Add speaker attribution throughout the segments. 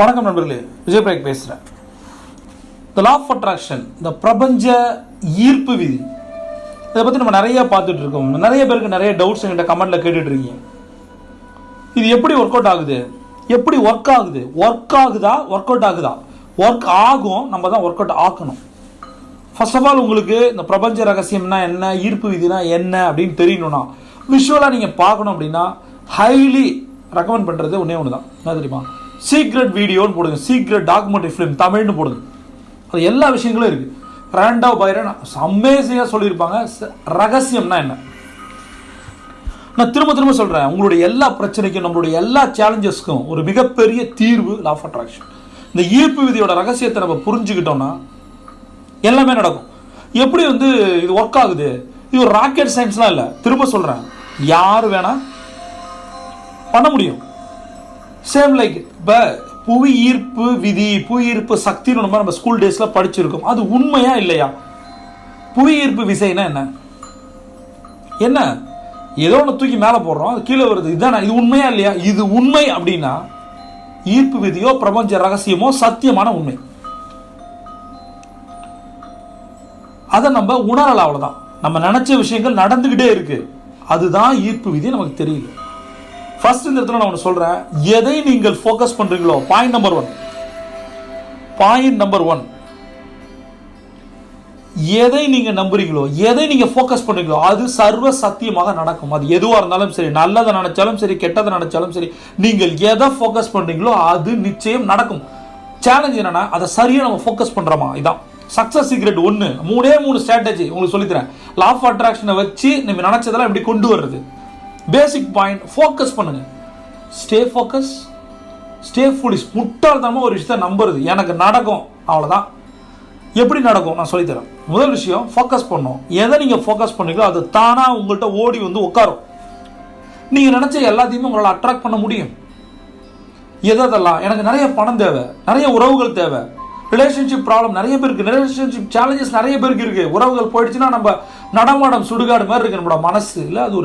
Speaker 1: வணக்கம் நண்பர்களே, விஜய் பிரேக் பேசுகிறேன். த லா ஆஃப் அட்ராக்ஷன், இந்த பிரபஞ்ச ஈர்ப்பு விதி, இதை பற்றி நம்ம நிறைய பார்த்துட்டு இருக்கோம். நிறைய பேருக்கு நிறைய டவுட்ஸ் என்கிட்ட கமெண்ட்டில் கேட்டுட்ருக்கீங்க. இது எப்படி ஒர்க் அவுட் ஆகுது, எப்படி ஒர்க் ஆகுது, ஒர்க் ஆகுதா, ஒர்க் அவுட் ஆகுதா? ஒர்க் ஆகும், நம்ம தான் ஒர்க் அவுட் ஆக்கணும். ஃபர்ஸ்ட் ஆஃப் ஆல் உங்களுக்கு இந்த பிரபஞ்ச ரகசியம்னா என்ன, ஈர்ப்பு விதினா என்ன அப்படின்னு தெரியணும்னா விஷுவலாக நீங்கள் பார்க்கணும் அப்படின்னா ஹைலி ரெக்கமெண்ட் பண்ணுறது ஒன்று தான். என்ன தெரியுமா? சீக்ரெட் வீடியோன்னு போடுங்க, சீக்ரெட் டாக்குமெண்ட்ரி ஃபிலிம் தமிழ்னு போடுங்க. அது எல்லா விஷயங்களும் இருக்குது. ரேண்டா பைரன் அமேசிங்காக சொல்லியிருப்பாங்க ரகசியம்னா என்ன. நான் திரும்ப திரும்ப சொல்கிறேன், உங்களுடைய எல்லா பிரச்சனைக்கும், நம்மளுடைய எல்லா சேலஞ்சஸ்க்கும் ஒரு மிகப்பெரிய தீர்வு லா ஆஃப் அட்ராக்ஷன். இந்த ஈர்ப்பு விதியோட ரகசியத்தை நம்ம புரிஞ்சுக்கிட்டோம்னா எல்லாமே நடக்கும். எப்படி இது ஒர்க் ஆகுது? இது ஒரு ராக்கெட் சயின்ஸ்லாம் இல்லை. திரும்ப சொல்கிறேன், யார் வேணால் பண்ண முடியும். சேம் லைக் இப்போ புவி ஈர்ப்பு விதி, புவி ஈர்ப்பு சக்தின்னு நம்ம ஸ்கூல் டேஸில் படிச்சிருக்கோம். அது உண்மையா இல்லையா? புவி ஈர்ப்பு விசைனா என்ன? என்ன ஏதோ ஒன்று தூக்கி மேலே போடுறோம், அது கீழே வருது, இதுதானே? இது உண்மையா இல்லையா? இது உண்மை அப்படின்னா ஈர்ப்பு விதியோ பிரபஞ்ச ரகசியமோ சத்தியமான உண்மை. அதை நம்ம உணரலாம், அவ்வளோதான். நம்ம நினைச்ச விஷயங்கள் நடந்துகிட்டே இருக்கு, அதுதான் ஈர்ப்பு விதி. நமக்கு தெரியல. ஃபர்ஸ்ட் இந்த இடத்துல நான் ஒன்று சொல்றேன், எதை நீங்கள் ஃபோக்கஸ் பண்றீங்களோ, பாயிண்ட் நம்பர் ஒன், எதை நீங்க நம்புறீங்களோ, எதை நீங்க ஃபோக்கஸ் பண்றீங்களோ அது சர்வ சத்தியமாக நடக்கும். அது எதுவாக இருந்தாலும் சரி, நல்லதை நினைச்சாலும் சரி, கெட்டதை நினைச்சாலும் சரி, நீங்கள் எதை ஃபோக்கஸ் பண்றீங்களோ அது நிச்சயம் நடக்கும். சேலஞ்ச் என்னன்னா, அதை சரியா நம்ம ஃபோக்கஸ் பண்றோமா? இதான் சக்சஸ் சீக்ரெட். மூணு ஸ்ட்ராட்டஜி உங்களுக்கு சொல்லித்தரேன். லா ஆஃப் அட்ராக்ஷனை வச்சு நம்ம நினைச்சதெல்லாம் எப்படி கொண்டு வர்றது. பேசிக் பாயிண்ட், ஃபோக்கஸ் பண்ணுங்க. Stay focus, stay foolish. முட்டாள்தனமாக ஒரு விஷயத்தை நம்புறது, எனக்கு நடக்கும், அவ்வளோதான். எப்படி நடக்கும் நான் சொல்லித்தரேன். முதல் விஷயம், ஃபோக்கஸ் பண்ணணும். எதை நீங்கள் ஃபோக்கஸ் பண்ணீங்களோ அது தானாக உங்கள்கிட்ட ஓடி உட்காரும். நீங்கள் நினச்ச எல்லாத்தையுமே உங்களால் அட்ராக்ட் பண்ண முடியும். எதெல்லாம்? எனக்கு நிறைய பணம் தேவை, நிறைய உறவுகள் தேவை, ரிலேஷன்ஷிப் ப்ராப்ளம் நிறைய பேருக்கு, ரிலேஷன்ஷிப் சேலஞ்சஸ் நிறைய பேருக்கு இருக்கு. உறவுகள் போயிடுச்சுன்னா நம்ம நடமாடம் சுடுகாடு மாதிரி இருக்கு நம்மளோட மனசு. இல்லை அது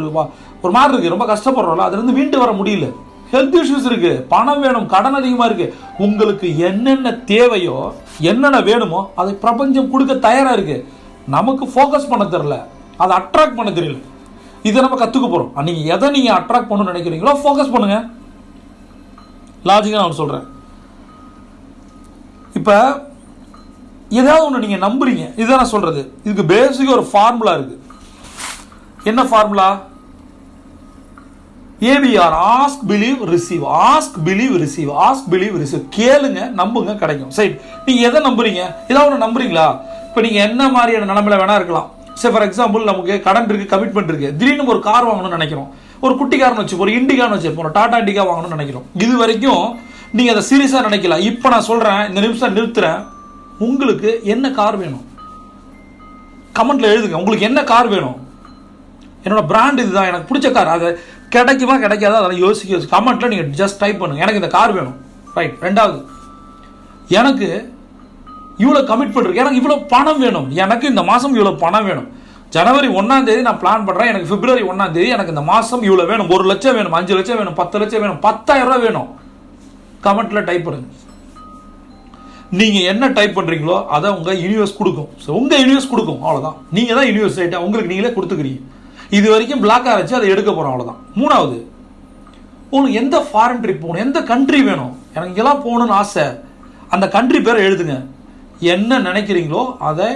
Speaker 1: ஒரு மாதிரி இருக்கு, ரொம்ப கஷ்டப்படுறோம்ல, அதுலேருந்து மீண்டு வர முடியல. ஹெல்த் இஷ்யூஸ் இருக்கு, பணம் வேணும், கடன் அதிகமாக இருக்கு. உங்களுக்கு என்னென்ன தேவையோ, என்னென்ன வேணுமோ அதை பிரபஞ்சம் கொடுக்க தயாராக இருக்கு. நமக்கு ஃபோக்கஸ் பண்ண தெரியல, அதை அட்ராக்ட் பண்ண தெரியல. இதை நம்ம கற்றுக்க போகிறோம். நீங்கள் எதை நீங்கள் அட்ராக்ட் பண்ணணும்னு நினைக்கிறீங்களோ ஃபோக்கஸ் பண்ணுங்க. லாஜிக்காக நான் சொல்கிறேன். இப்போ ஏதாவது ஒன்று நீங்கள் நம்புறீங்க, இதுதான் நான் சொல்கிறது. இதுக்கு பேசிக்காக ஒரு ஃபார்முலா இருக்குது. என்ன formula? ABR, ask believe receive. Ask believe receive, ask believe receive. கேளுங்க, நம்புங்க, கிடைக்கும். சரி, நீங்கள் எதை நம்புறீங்க? ஏதாவது ஒன்று நம்புறீங்களா? இப்போ நீங்கள் என்ன மாதிரியான நிலைமையில வேணா இருக்கலாம். சரி, ஃபார் எக்ஸாம்பிள், நமக்கு கடன் இருக்குது, கமிட்மெண்ட் இருக்குது, திடீர்னு ஒரு கார் வாங்கணும்னு நினைக்கிறோம். ஒரு குட்டி கார்னு வச்சு, ஒரு இண்டிகான்னு வச்சுருப்போம், ஒரு டாடா இண்டிகா வாங்கணும்னு நினைக்கிறோம். இது வரைக்கும் நீங்கள் அதை சீரியஸாக நினைக்கலாம். இப்போ நான் சொல்கிறேன், இந்த நிமிஷம் நிறுத்துறேன். உங்களுக்கு என்ன கார் வேணும்? கமெண்ட்ல எழுதுங்க. உங்களுக்கு என்ன கார் வேணும்? என்னோட பிராண்ட் இதுதான், எனக்கு பிடிச்ச கார். அது கிடைக்குமா கிடைக்காதா அதெல்லாம் யோசிக்க கமெண்ட்ல நீங்கள் ஜஸ்ட் டைப் பண்ணுங்க, எனக்கு இந்த கார் வேணும். ரைட். ரெண்டாவது, எனக்கு இவ்வளோ கமிட்மெண்ட் இருக்கு, எனக்கு இவ்வளோ பணம் வேணும், எனக்கு இந்த மாதம் இவ்வளோ பணம் வேணும். ஜனவரி 1ஆம் தேதி நான் பிளான் பண்ணுறேன், எனக்கு பிப்ரவரி 1ஆம் தேதி எனக்கு இந்த மாதம் இவ்வளோ வேணும். 1 லட்சம் வேணும், 5 லட்சம் வேணும், 10 லட்சம் வேணும், 10,000 ரூபாய் வேணும். கமெண்ட்ல டைப் பண்ணுங்க. நீங்கள் என்ன டைப் பண்ணுறீங்களோ அதை உங்கள் யூனிவர்ஸ் கொடுக்கும். ஸோ உங்கள் யூனிவர்ஸ் கொடுக்கும், அவ்வளோதான். நீங்கள் தான் யூனிவர்ஸ், ரைட்டாக உங்களுக்கு நீங்களே கொடுத்துக்கிறீங்க. இது வரைக்கும் பிளாக்காக இருந்துச்சு, அதை எடுக்க போகிறோம், அவ்வளோதான். மூணாவது, உங்களுக்கு எந்த ஃபாரின் ட்ரிப் போகணும், எந்த கண்ட்ரி வேணும், எனக்கு இங்கெல்லாம் போகணும்னு ஆசை, அந்த கண்ட்ரி பேரை எழுதுங்க. என்ன நினைக்கிறீங்களோ அதை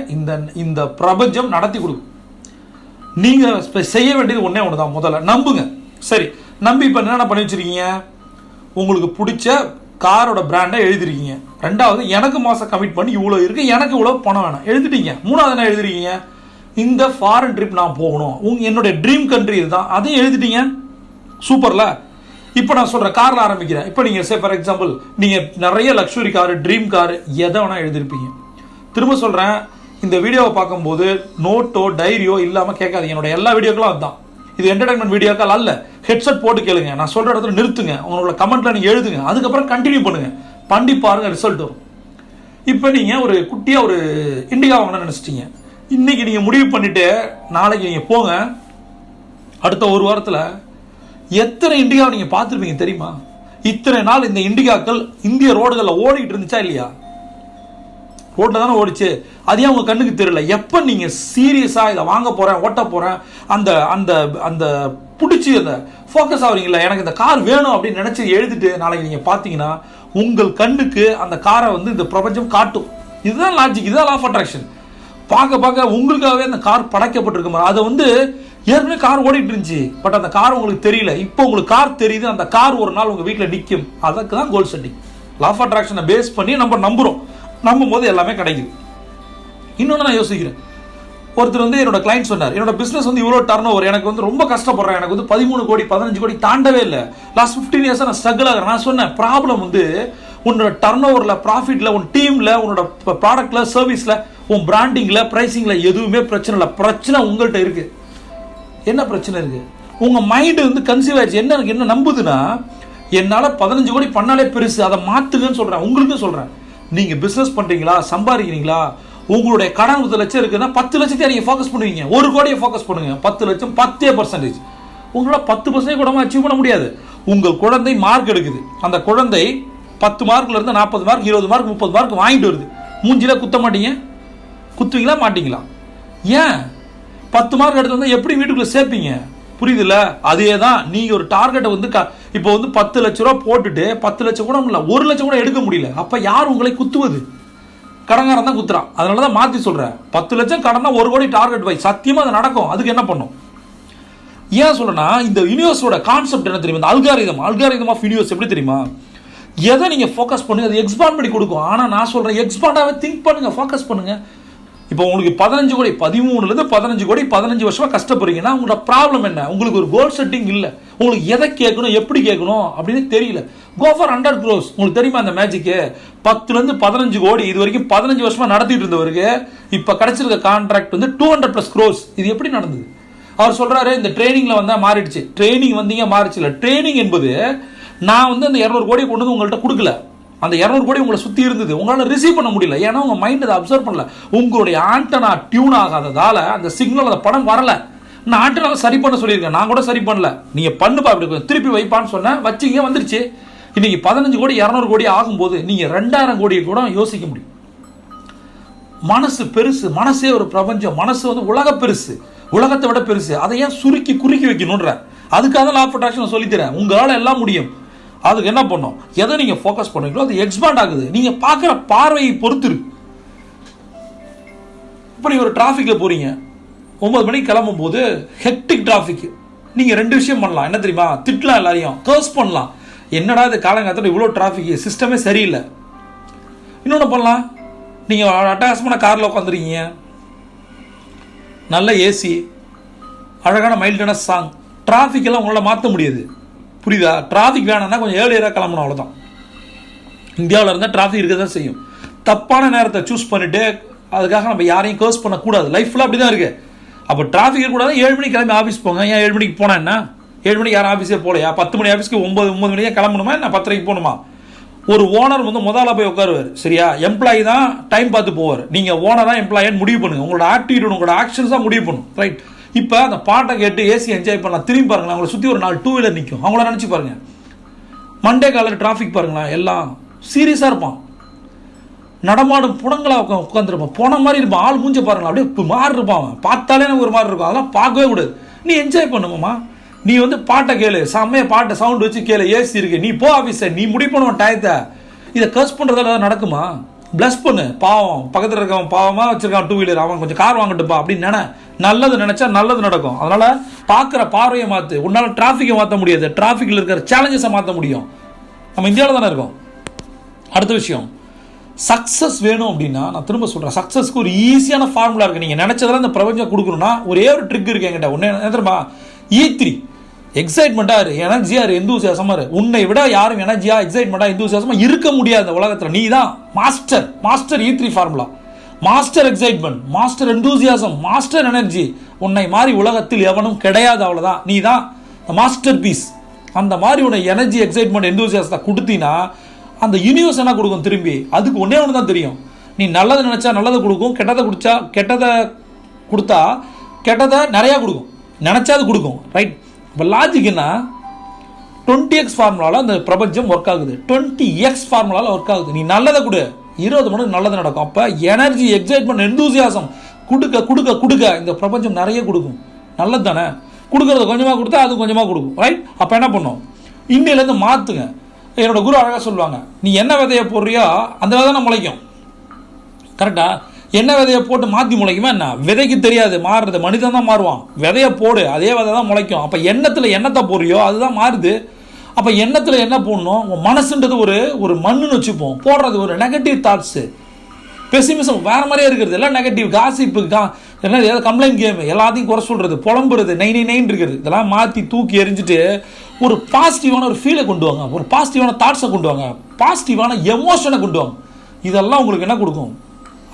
Speaker 1: இந்த பிரபஞ்சம் நடத்தி கொடுக்கும். நீங்கள் செய்ய வேண்டியது ஒன்று தான். முதல்ல நம்புங்க. சரி, நம்பி இப்போ என்னென்ன பண்ணி வச்சுருக்கீங்க? உங்களுக்கு பிடிச்ச காரோட பிராண்டை எழுதிருக்கீங்க. ரெண்டாவது, எனக்கு மாதம் கமிட் பண்ணி இவ்வளோ இருக்குது, எனக்கு இவ்வளோ பணம் வேணும், எழுதிட்டீங்க. மூணாவது என்ன எழுதிருக்கீங்க? இந்த ஃபாரின் ட்ரிப் நான் போகணும், என்னுடைய ட்ரீம் கண்ட்ரி இதுதான், அதையும் எழுதிட்டீங்க. சூப்பர்ல. இப்போ நான் சொல்கிறேன், காரில் ஆரம்பிக்கிறேன். இப்போ நீங்கள் ஃபார் எக்ஸாம்பிள், நீங்கள் நிறைய லக்ஸுரி காரு, ட்ரீம் காரு, எதை வேணால் எழுதிருப்பீங்க. திரும்ப சொல்கிறேன், இந்த வீடியோவை பார்க்கும்போது நோட்டோ டைரியோ இல்லாமல் கேட்காதீங்க. என்னோட எல்லா வீடியோக்களும் அதுதான். இது என்டர்டைன்மெண்ட் வீடியோக்கள் அல்ல. ஹெட்செட் போட்டு கேளுங்க, நான் சொல்கிற இடத்துல நிறுத்துங்க, உங்களோட கமெண்ட்ல நீங்கள் எழுதுங்க, அதுக்கப்புறம் கண்டினியூ பண்ணுங்க, பண்ணி பாருங்க, ரிசல்ட் வரும். இப்போ நீங்கள் ஒரு குட்டியாக ஒரு இண்டிகா வாங்கணும்னு நினச்சிட்டீங்க. இன்னைக்கு நீங்கள் முடிவு பண்ணிட்டு நாளைக்கு நீங்கள் போங்க, அடுத்த ஒரு வாரத்தில் எத்தனை இண்டிகாவை நீங்கள் பார்த்துருப்பீங்க தெரியுமா? இத்தனை நாள் இந்த இண்டிகாக்கள் இந்திய ரோடுகளில் ஓடிட்டு இருந்துச்சா இல்லையா? ரோட்ல தானே ஓடிச்சு. அதே உங்க கண்ணுக்கு தெரியல. எப்ப நீங்க சீரியஸா இதை வாங்க போறேன், ஓட்ட போறேன், அந்த அந்த அந்த பிடிச்சி அந்த ஃபோக்கஸ் ஆகுறீங்களா, எனக்கு இந்த கார் வேணும் அப்படின்னு நினைச்சு எழுதிட்டு நாளைக்கு நீங்க பாத்தீங்கன்னா உங்கள் கண்ணுக்கு அந்த காரை இந்த பிரபஞ்சம் காட்டும். இதுதான் லாஜிக், இதுதான் லா ஆஃப் அட்ராக்ஷன். பார்க்க பார்க்க உங்களுக்காகவே அந்த கார் படைக்கப்பட்டிருக்கும். அதை ஏற்கனவே கார் ஓடிட்டு இருந்துச்சு, பட் அந்த கார் உங்களுக்கு தெரியல. இப்போ உங்களுக்கு கார் தெரியுது, அந்த கார் ஒரு நாள் உங்க வீட்டில் நிற்கும். அதுக்கு தான் கோல் செட்டிங். லா ஆஃப் அட்ராக்ஷனை பேஸ் பண்ணி நம்ம நம்புறோம். நம்பும் போது எல்லாமே கிடைக்குது. இன்னொன்று நான் யோசிக்கிறேன். ஒருத்தர் என்னோட கிளைண்ட் சொன்னார், என்னோட பிசினஸ் இவ்வளோ டர்ன் ஓவர், எனக்கு ரொம்ப கஷ்டப்படுறேன், எனக்கு 13 கோடி 15 கோடி தாண்டவே இல்லை, லாஸ்ட் 15 இயர்ஸாக நான் ஸ்ட்ரகிள் ஆகிறேன். நான் சொன்னேன், ப்ராப்ளம் உன்னோட டர்ன் ஓவரில், ப்ராஃபிட்டில், உன் டீமில், உன்னோட ப்ராடக்ட்ல, சர்வீஸில், உன் பிராண்டிங்கில், ப்ரைசிங்கில் எதுவுமே பிரச்சனை இல்லை. பிரச்சனை உங்கள்கிட்ட இருக்கு. என்ன பிரச்சனை இருக்கு? உங்க மைண்டு கன்சீவ் ஆயிடுச்சு. என்ன நம்புதுன்னா, என்னால 15 கோடி பண்ணாலே பெருசு, அதை மாத்துங்கன்னு சொல்றேன். உங்களுக்கும் சொல்றேன், நீங்க பிசினஸ் பண்றீங்களா, சம்பாதிக்கிறீங்களா, உங்களுடைய கடன் 10 லட்சம் இருக்குன்னா 10 லட்சத்தை நீங்க ஃபோக்கஸ் பண்ணுவீங்க. 1 கோடியை ஃபோக்கஸ் பண்ணுங்க. 10 லட்சம் 10%. உங்களால 10% கூட அச்சீவ் பண்ண முடியாது. உங்கள் குழந்தை மார்க் எடுக்குது, அந்த குழந்தை 10 மார்க்ல இருந்து 40 மார்க், 20 மார்க், 30 மார்க் வாங்கிட்டு வருது. மூஞ்சில குத்த மாட்டீங்க? குத்துவீங்களா மாட்டீங்களா? ஏன்? 10 மார்க் எடுத்து வந்தா எப்படி வீட்டுக்குள்ள சேர்ப்பீங்க? புரியுதுல்ல? அதே தான் நீங்க ஒரு டார்கெட்டை இப்போ 10 லட்ச ரூபா போட்டுட்டு 10 லட்சம் கூட இல்ல, 1 லட்சம் கூட எடுக்க முடியல. அப்ப யார் உங்களை குத்துவது? கடங்காரன் தான் குத்துறான். அதனாலதான் மாத்தி சொல்றேன், 10 லட்சம் கடனா 1 கோடி டார்கெட் வை. சத்தியமா அது நடக்கும். அதுக்கு என்ன பண்ணும்? ஏன் சொல்றேன்னா, இந்த யூனிவர்ஸோட கான்செப்ட் என்ன தெரியுமா? அல்காரிதம் ஆஃப் யூனிவர்ஸ் எப்படி தெரியுமா? எதை நீங்க ஃபோக்கஸ் பண்ணுங்க, அது எக்ஸ்பாண்ட் பண்ணி கொடுக்கும். ஆனா நான் சொல்றேன், எக்ஸ்பாண்டாவே திங்க் பண்ணுங்க, ஃபோக்கஸ் பண்ணுங்க. இப்போ உங்களுக்கு 15 கோடி, 13 15 கோடி 15 வருஷமா கஷ்டப்படுறீங்கன்னா உங்களோட ப்ராப்ளம் என்ன? உங்களுக்கு ஒரு கோல் செட்டிங் இல்லை. உங்களுக்கு எதை கேட்கணும், எப்படி கேட்கணும் அப்படின்னு தெரியல. Go for 100 crores. உங்களுக்கு தெரியுமா அந்த மேஜிக்கு? 10 15 கோடி இது வரைக்கும் 15 வருஷமா நடத்திட்டு இருந்தவருக்கு இப்ப கிடைச்சிருக்க கான்ட்ராக்ட் 200+ crores. இது எப்படி நடந்தது? அவர் சொல்றாரு, இந்த ட்ரைனிங்ல வந்தா மாறிடுச்சு. ட்ரைனிங் வந்தீங்க மாறிச்சு இல்லை. ட்ரைனிங் என்பது நான் அந்த 200 கோடி கொண்டு உங்கள்கிட்ட கொடுக்கல. அந்த 200 கோடி உங்களை சுத்தி இருந்தது, உங்களால ரிசீவ் பண்ண முடியல. ஏன்னா உங்க மைண்ட் அதை அப்சர்வ் பண்ணல. உங்களுடைய ஆண்டனா டியூன் ஆகாததால அந்த சிக்னல், அந்த படம் வரல. நான் ஆண்டனாவை சரி பண்ண சொல்லியிருக்கேன், நான் கூட சரி பண்ணல. நீங்க பண்ணுப்பா, அப்படி திருப்பி வைப்பான்னு சொன்ன, வச்சிங்க, வந்துருச்சு. இன்னைக்கு 15 கோடி 200 கோடி ஆகும்போது நீங்க 2000 கோடியை கூட யோசிக்க முடியும். மனசு பெருசு, மனசே ஒரு பிரபஞ்சம். மனசு உலக பெருசு, உலகத்தை விட பெருசு. அதை ஏன் சுருக்கி குறுக்கி வைக்கணும்ன்ற அதுக்காக லா ஆஃப் அட்ராக்ஷன் சொல்லித்தரேன். உங்களால எல்லாம் முடியும். அதுக்கு என்ன பண்ணும்? எதை நீங்க ஃபோக்கஸ் பண்ணுறீங்களோ அது எக்ஸ்பாண்ட் ஆகுது. நீங்க பார்க்குற பார்வையை பொறுத்து இருக்கு. இப்போ நீங்க ஒரு டிராஃபிக்ல போறீங்க, 9 மணிக்கு கிளம்பும் போது ஹெக்டிக் டிராஃபிக். நீங்க 2 விஷயம் பண்ணலாம். என்ன தெரியுமா? திட்டலாம், எல்லாரையும் கர்ஸ் பண்ணலாம். என்னடா இது காலங்காலத்தில் இவ்வளோ டிராஃபிக், சிஸ்டமே சரியில்லை. இன்னொன்று பண்ணலாம், நீங்க அட்டகாசமான கார்ல உட்காந்துருக்கீங்க, நல்ல ஏசி, அழகான மைல்டான சாங். டிராஃபிக் எல்லாம் உங்களால் மாற்ற முடியாது. புரியுதா? டிராஃபிக் வேணும்னா கொஞ்சம் ஏர்லியராக கிளம்பணும், அவ்வளோதான். இந்தியாவில் இருந்தால் டிராஃபிக் இருக்க தான் செய்யும். தப்பான நேரத்தை சூஸ் பண்ணிட்டு அதுக்காக நம்ம யாரையும் கர்ஸ் பண்ணக்கூடாது. லைஃப்ல அப்படி தான் இருக்கு. அப்போ டிராஃபிக் இருக்கக்கூடாது. 7 மணிக்கு கிளம்பி ஆஃபீஸ் போங்க. ஏன் 7 மணிக்கு போனா என்ன? 7 மணிக்கு யாரும் ஆஃபீஸே போகலையா? 10 மணி ஆஃபீஸ்க்கு 9 மணிக்கே கிளம்பணுமா? என்ன 10:30 போகணுமா? ஒரு ஓனர் முதல்ல போய் உட்காருவார், சரியா? எம்ப்ளாயி தான் டைம் பார்த்து போவார். நீங்கள் ஓனராக எம்ப்ளாயின்னு முடிவு பண்ணுங்க. உங்களோட ஆக்டிவிட்டி, உங்களோட ஆக்ஷன்ஸ் தான் முடிவு பண்ணும், ரைட்? இப்போ அந்த பாட்டை கேட்டு ஏசி என்ஜாய் பண்ணலாம். திரும்பி பாருங்களேன், அவங்களை சுற்றி ஒரு 4 2 வீலர் நிற்கும். அவங்கள நினச்சி பாருங்க. மண்டே காலையில் டிராஃபிக் பாருங்களேன், எல்லாம் சீரியஸாக இருப்பான். நடமாடும் புடங்களா உட்காந்துருப்பான், போன மாதிரி இருப்பான். ஆள் மூஞ்ச பாருங்களா, அப்படியே மாறி இருப்பான். பார்த்தாலே எனக்கு ஒரு மாதிரி இருக்கும். அதெல்லாம் பார்க்கவே கூடாது. நீ என்ஜாய் பண்ணுமாம்மா. நீ பாட்டை கேளு, செம்மையா பாட்டை சவுண்ட் வச்சு கேளு, ஏசி இருக்கு. நீ போ ஆஃபீஸை, நீ முடிவு பண்ணுவ டயத்தை. இதை கர்ஸ் பண்ணுறதால நடக்குமா? பிளஸ் பண்ணு. பாவம், பக்கத்தில் இருக்கவன் பாவமாக வச்சிருக்கான் 2 வீலர், அவன் கொஞ்சம் கார் வாங்கட்டுப்பா அப்படின்னு நல்லது நினைச்சா நல்லது நடக்கும். அதனால பார்க்குற பார்வையை மாற்று. உன்னால டிராஃபிக்கை மாற்ற முடியாது, டிராஃபிக்கில் இருக்கிற சேலஞ்சஸை மாற்ற முடியும். நம்ம இந்தியாவில் தானே இருக்கோம். அடுத்த விஷயம், சக்ஸஸ் வேணும் அப்படின்னா, நான் திரும்ப சொல்கிறேன், சக்ஸஸ்க்கு ஒரு ஈஸியான ஃபார்முலா இருக்குது. நீங்கள் நினச்சதெல்லாம் இந்த பிரபஞ்சம் கொடுக்கணும்னா ஒரே ஒரு ட்ரிக் இருக்குது என்கிட்ட. ஒன்று என்ன தெரியுமா? E3. எக்ஸைட்மெண்ட்டாக இரு, எனர்ஜியாக இரு, எந்தூசியாசமாக இரு. உன்னை விட யாரும் எனர்ஜியாக, எக்ஸைட்மெண்ட்டாக, எந்தூசியாசமாக இருக்க முடியாது இந்த உலகத்தில். நீ தான் master E3 formula. Master excitement, master enthusiasm, master energy. உன்னை மாதிரி உலகத்தில் எவனும் கிடையாது, அவ்வளோதான். நீ தான் மாஸ்டர் பீஸ். அந்த மாதிரி உன்னை எனர்ஜி, எக்ஸைட்மெண்ட், எந்தூசியாசத்தை கொடுத்தீங்கன்னா அந்த யூனிவர்ஸ் என்ன கொடுக்கும் திரும்பி? அதுக்கு ஒன்றே ஒன்று தான் தெரியும். நீ நல்லதை நினச்சா நல்லதை கொடுக்கும், கெட்டதை கொடுத்தா கெட்டதை நிறையா கொடுக்கும். நினச்சா அது கொடுக்கும், ரைட்? இப்போ லாஜிக் என்ன? 20x ஃபார்முலால அந்த பிரபஞ்சம் ஒர்க் ஆகுது, 20x ஃபார்முலால ஒர்க் ஆகுது. நீ நல்லதை கொடு, 20 மடங்கு நல்லது நடக்கும். அப்போ எனர்ஜி, எக்ஸைட்மெண்ட், எந்தூசியாசம் கொடுக்க கொடுக்க கொடுக்க இந்த பிரபஞ்சம் நிறைய கொடுக்கும். நல்லது தானே? கொடுக்கறது கொஞ்சமாக கொடுத்தா அது கொஞ்சமாக கொடுக்கும், ரைட்? அப்போ என்ன பண்ணும்? இன்னிலேருந்து மாற்றுங்க. என்னோட குரு அழகாக சொல்லுவாங்க, நீ என்ன விதையை போடுறியோ அந்த விதை தான் முளைக்கும். கரெக்டா? என்ன விதையை போட்டு மாற்றி முளைக்குமா என்ன? விதைக்கு தெரியாது மாறுறது, மனிதன் தான் மாறுவான். விதையை போடு, அதே விதை தான் முளைக்கும். அப்போ எண்ணத்தில் எண்ணத்தை போடுறியோ அதுதான் மாறுது. அப்போ எண்ணத்தில் என்ன போடணும்? உங்கள் மனசுன்றது ஒரு மண்ணுன்னு வச்சுப்போம். போடுறது ஒரு நெகட்டிவ் தாட்ஸு, பெசிமிசம், வேறு மாதிரியே இருக்கிறது எல்லாம் நெகட்டிவ், காசிப்பு, எல்லாம் ஏதாவது கம்ப்ளைண்ட் கேம், எல்லாத்தையும் குறை சொல்கிறது, புலம்புறது, நைன் இருக்கிறது. இதெல்லாம் மாற்றி தூக்கி எறிஞ்சிட்டு ஒரு பாசிட்டிவான ஒரு ஃபீலை கொண்டு வாங்க, ஒரு பாசிட்டிவான தாட்ஸை கொண்டு வாங்க, பாசிட்டிவான எமோஷனை கொண்டு வாங்க. இதெல்லாம் உங்களுக்கு என்ன கொடுக்கும்?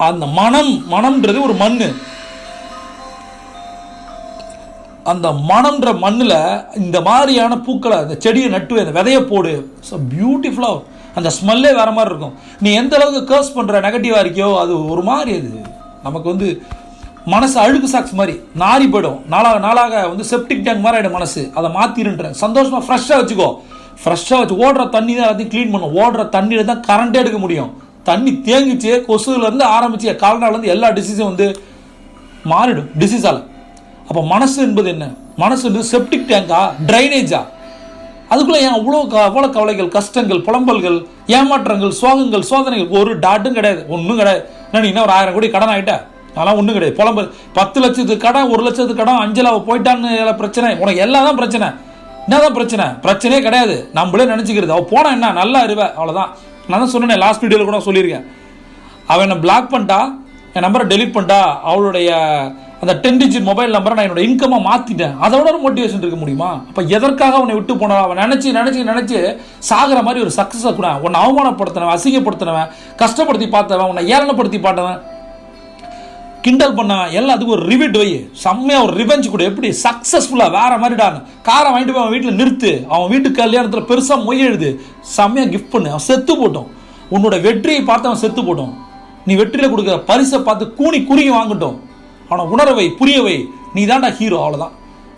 Speaker 1: அந்த மனம்ன்றது ஒரு மண். அந்த மனம்ன்ற மண்ணில் இந்த மாதிரியான பூக்களை, அந்த செடியை நட்டு அந்த விதையை போடு. ஸோ பியூட்டிஃபுல்லாக அந்த ஸ்மெல்லே வேறு மாதிரி இருக்கும். நீ எந்த அளவுக்கு கர்ஸ் பண்ணுற, நெகட்டிவாக இருக்கியோ அது ஒரு மாதிரி, அது நமக்கு மனசு அழுக்கு சாக்ஸ் மாதிரி நாரி போயிடும். நாளாக செப்டிக் டேங்க் மாதிரி ஆகிடும் மனசு. அதை மாற்றிருன்ற சந்தோஷமாக ஃப்ரெஷ்ஷாக வச்சுக்கோ. ஃப்ரெஷ்ஷாக வச்சு ஓடுற தண்ணி தான் எல்லாத்தையும் க்ளீன் பண்ணும். ஓடுற தண்ணியில் தான் கரண்ட்டே எடுக்க முடியும். தண்ணி தேங்கிச்சு, கொசுலேருந்து ஆரம்பிச்சு கால்நாள்லேருந்து எல்லா டிசீஸும் மாறிடும் டிசீஸால். அப்போ மனசு என்பது என்ன? மனசு என்பது செப்டிக் டேங்கா, ட்ரைனேஜா? அதுக்குள்ளே ஏன் அவ்வளோ கவலைகள், கஷ்டங்கள், புலம்பல்கள், ஏமாற்றங்கள், சோகங்கள், சோதனைகள்? ஒரு டாட்டும் கிடையாது, ஒன்றும் கிடையாது. என்ன நீ என்ன ஒரு 1000 கோடி கடன் ஆகிட்ட? அதெல்லாம் ஒன்றும் கிடையாது. புலம்பல் 10 லட்சத்துக்கு கடன், 1 லட்சத்துக்கு கடன், 5 லட்சம் போயிட்டான்னு பிரச்சனை. உனக்கு எல்லாம் தான் பிரச்சனை. என்னதான் பிரச்சனை? பிரச்சனையே கிடையாது. நம்மளே நினச்சிக்கிறது. அவள் போனால் என்ன நல்லா இருவேன், அவ்வளோதான். நான் தான் சொன்னேன், லாஸ்ட் வீடியோவில் கூட சொல்லியிருக்கேன். அவன் என்னை பிளாக் பண்ணிட்டா, என் நம்பரை டெலிட் பண்ணிட்டா, அவளுடைய அந்த 10 டிஜிட் மொபைல் நம்பரை நான் என்னோட இன்கம்மை மாற்றிட்டேன். அதோட ஒரு மோட்டிவேஷன் இருக்க முடியுமா? அப்போ எதற்காக அவனை விட்டு போனா? அவன் நினச்சி சாகிற மாதிரி ஒரு சக்ஸஸை கூட, உன்னை அவமானப்படுத்தினவன், அசிங்கப்படுத்தினவன், கஷ்டப்படுத்தி பார்த்தவன், உன்னை ஏளனப்படுத்தி பார்த்தவன், கிண்டல் பண்ணவன், எல்லாத்துக்கும் ஒரு ரிவிட் வை, செம்மையாக ஒரு ரிவெஞ்ச் கூட. எப்படி சக்ஸஸ்ஃபுல்லாக வேற மாதிரிடான்னு காரை வாங்கிட்டு போய் அவன் வீட்டில் நிறுத்து. அவன் வீட்டு கல்யாணத்தில் பெருசாக மொய் எழுது, செம்மையாக கிஃப்ட் பண்ணு. அவன் செத்து போட்டோம். உன்னோட வெற்றியை பார்த்து அவன் செத்து போட்டோம். நீ வெற்றியில் கொடுக்குற பரிசை பார்த்து கூனி குறுகி வாங்கட்டும். அவனை உணரவை, புரியவை, நீ தான்டா ஹீரோ, அவ்வளோதான்.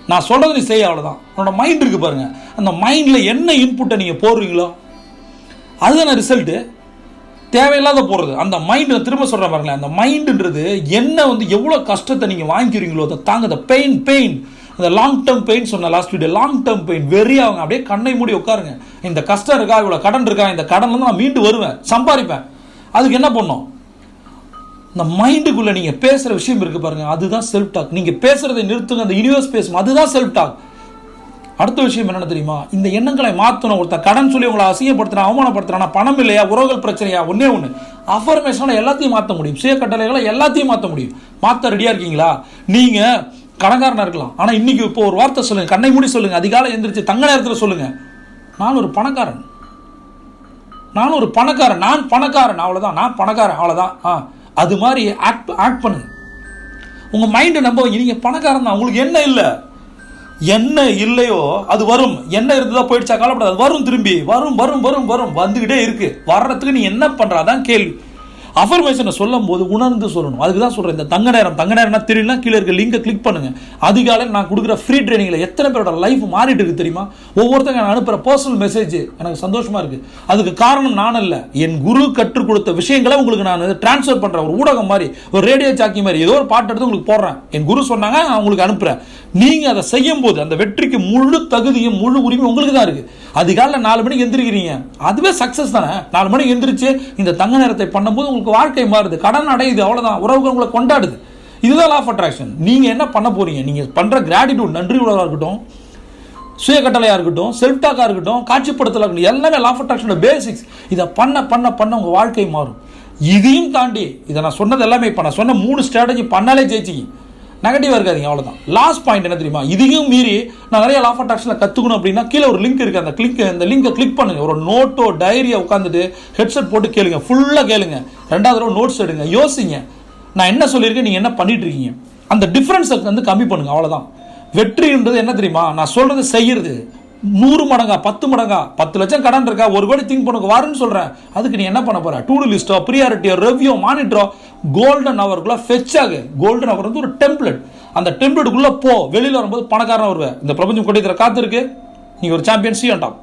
Speaker 1: நான் சொல்கிறது நீ செய்ய, அவ்வளோதான். உன்னோட மைண்ட் இருக்குது பாருங்க, அந்த மைண்டில் என்ன இன்புட்டை நீங்கள் போடுறீங்களோ அதுதான ரிசல்ட்டு. தேவையில்லாத போடுறது அந்த மைண்டு. நான் திரும்ப சொல்கிறேன் பாருங்களேன், அந்த மைண்டுன்றது என்ன எவ்வளோ கஷ்டத்தை நீங்கள் வாங்கிக்கிறீங்களோ அதை தாங்க. அந்த பெயின் அந்த லாங் டேர்ம் பெயின் சொன்ன last video, long term pain வெறி ஆகுங்க. அப்படியே கண்ணை மூடி உட்காருங்க. இந்த கஷ்டம் இருக்கா, இவ்வளோ கடன் இருக்கா, இந்த கடன்லேருந்து நான் மீண்டு வருவேன், சம்பாதிப்பேன். அதுக்கு என்ன பண்ணணும்? இந்த மைண்டுக்குள்ளே நீங்கள் பேசுகிற விஷயம் இருக்குது பாருங்கள், அதுதான் செல்ஃப் டாக். நீங்கள் பேசுகிறதை நிறுத்துங்க, அந்த யூனிவர்ஸ் பேசும், அதுதான் செல்ஃப் டாக். அடுத்த விஷயம் என்னென்ன தெரியுமா? இந்த எண்ணங்களை மாற்றணும். ஒருத்தர் கடன் சொல்லி உங்களை அசிங்கப்படுத்துறான், அவமானப்படுத்துறான், பணம் இல்லையா, உறவுகள் பிரச்சனையா, ஒன்று அஃபர்மேஷனால எல்லாத்தையும் மாற்ற முடியும். சுய கட்டளைகளை எல்லாத்தையும் மாற்ற முடியும். மாற்ற ரெடியாக இருக்கீங்களா? நீங்கள் கடன்காரனாக இருக்கலாம், ஆனால் இன்னைக்கு இப்போ ஒரு வார்த்தை சொல்லுங்கள், கண்ணை மூடி சொல்லுங்கள், அதிகாலை எந்திரிச்சு தங்க நேரத்தில் சொல்லுங்கள், நான் ஒரு பணக்காரன், நான் பணக்காரன், அவ்வளோதான், நான் பணக்காரன், அவ்வளோதான். அது மாதிரி ஆக்ட் பண்ணுங்க. உங்கள் மைண்டை நம்ப. நீங்கள் பணக்காரன் தான். உங்களுக்கு என்ன இல்லையோ அது வரும். என்ன இருந்ததோ போயிடுச்சா கவலைப்படாது, அது வரும், திரும்பி வரும் வந்துக்கிட்டே இருக்கு. வர்றதுக்கு நீ என்ன பண்ணுறாதான் கேள்வி. அஃபர்மேஷனை சொல்லும் போது உணர்ந்து சொல்லணும். அதுக்கு தான் சொல்கிறேன், இந்த தங்க நேரம்னா தெரியலனா கீழே இருக்க லிங்கை கிளிக் பண்ணுங்க. அதிகாலையில் நான் கொடுக்குற ஃப்ரீ ட்ரைனிங்கில் எத்தனை பேரோட லைஃப் மாறிட்டு இருக்கு தெரியுமா? ஒவ்வொருத்தங்க நான் அனுப்புகிற பர்சனல் மெசேஜ் எனக்கு சந்தோஷமாக இருக்குது. அதுக்கு காரணம் நான் அல்ல, என் குரு கற்றுக் கொடுத்த விஷயங்களை உங்களுக்கு நான் டிரான்ஸ்ஃபர் பண்ணுறேன். ஒரு ஊடகம் மாதிரி, ஒரு ரேடியோ சாக்கி மாதிரி, ஏதோ ஒரு பாட்டு எடுத்து உங்களுக்கு போடுறேன். என் குரு சொன்னாங்க, நான் உங்களுக்கு அனுப்புகிறேன். நீங்கள் அதை செய்யும் போது அந்த வெற்றிக்கு முழு தகுதியும் முழு உரிமை உங்களுக்கு தான் இருக்குது. அதிகாலையில் 4 மணிக்கு எந்திரிக்கிறீங்க, அதுவே சக்ஸஸ் தானே. 4 மணிக்கு எந்திரிச்சு இந்த தங்க நேரத்தை பண்ணும்போது உங்களுக்கு வாழ்க்கை மாறுது, கடன் அடையுது, அவ்வளோதான். உறவுகள் உங்களை கொண்டாடுது. இதுதான் லா ஆஃப் அட்ராக்ஷன். நீங்கள் என்ன பண்ண போறீங்க? நீங்கள் பண்ணுற கிராட்டிடியூட், நன்றி உணர்வாக இருக்கட்டும், சுய கட்டளையாக இருக்கட்டும், செல்ஃப் டாக்காக இருக்கட்டும், காட்சிப்படுத்தலாக இருக்கட்டும், எல்லாமே லா ஆஃப் அட்ராக்ஷனோட பேசிக்ஸ். இதை பண்ண உங்கள் வாழ்க்கை மாறும். இதையும் தாண்டி இதை நான் சொன்னது எல்லாமே, இப்போ நான் சொன்ன 3 ஸ்ட்ராட்டஜி பண்ணாலே ஜெயிச்சிங்க. நெகட்டிவாக இருக்காதிங்க, அவ்வளோதான். லாஸ்ட் பாயிண்ட் என்ன தெரியுமா? இதையும் மீறி நான் நிறைய லா ஆஃப் அட்ராக்ஷனில் கற்றுக்கணும் அப்படின்னா கீழே ஒரு லிங்க் இருக்குது. அந்த லிங்கை கிளிக் பண்ணுங்கள். ஒரு நோட்டோ டைரியை உட்காந்துட்டு ஹெட்செட் போட்டு கேளுங்க, ஃபுல்லாக கேளுங்க. 2வது தடவை நோட்ஸ் எடுங்க, யோசிங்க. நான் என்ன சொல்லியிருக்கேன், நீங்கள் என்ன பண்ணிட்டு இருக்கீங்க, அந்த டிஃப்ரென்ஸை கம்மி பண்ணுங்க, அவ்வளோதான். வெற்றின்றது என்ன தெரியுமா? நான் சொல்கிறது செய்யறது 100 மடங்கா, 10 மடங்கா. 10 லட்சம் கடன் இருக்கா, 1 கோடி திங்க் பண்ணுங்க வாருன்னு சொல்கிறேன். அதுக்கு நீ என்ன பண்ண போற? டூ டூ லிஸ்ட்டோ, ப்ரியாரிட்டியோ, ரெவ்யூ, மானிட்டரோ, கோல்டன் ஹவருக்குள்ள ஃபெச் ஆகு. கோல்டன் ஹவர் ஒரு டெம்ப்ளேட். அந்த டெம்ப்ளேட்டுக்குள்ளே போ, வெளியில் வரும்போது பணக்காரன் வருவேன். இந்த பிரபஞ்சம் கொட்டி காத்து இருக்கு, நீங்கள் ஒரு சாம்பியன். C on top.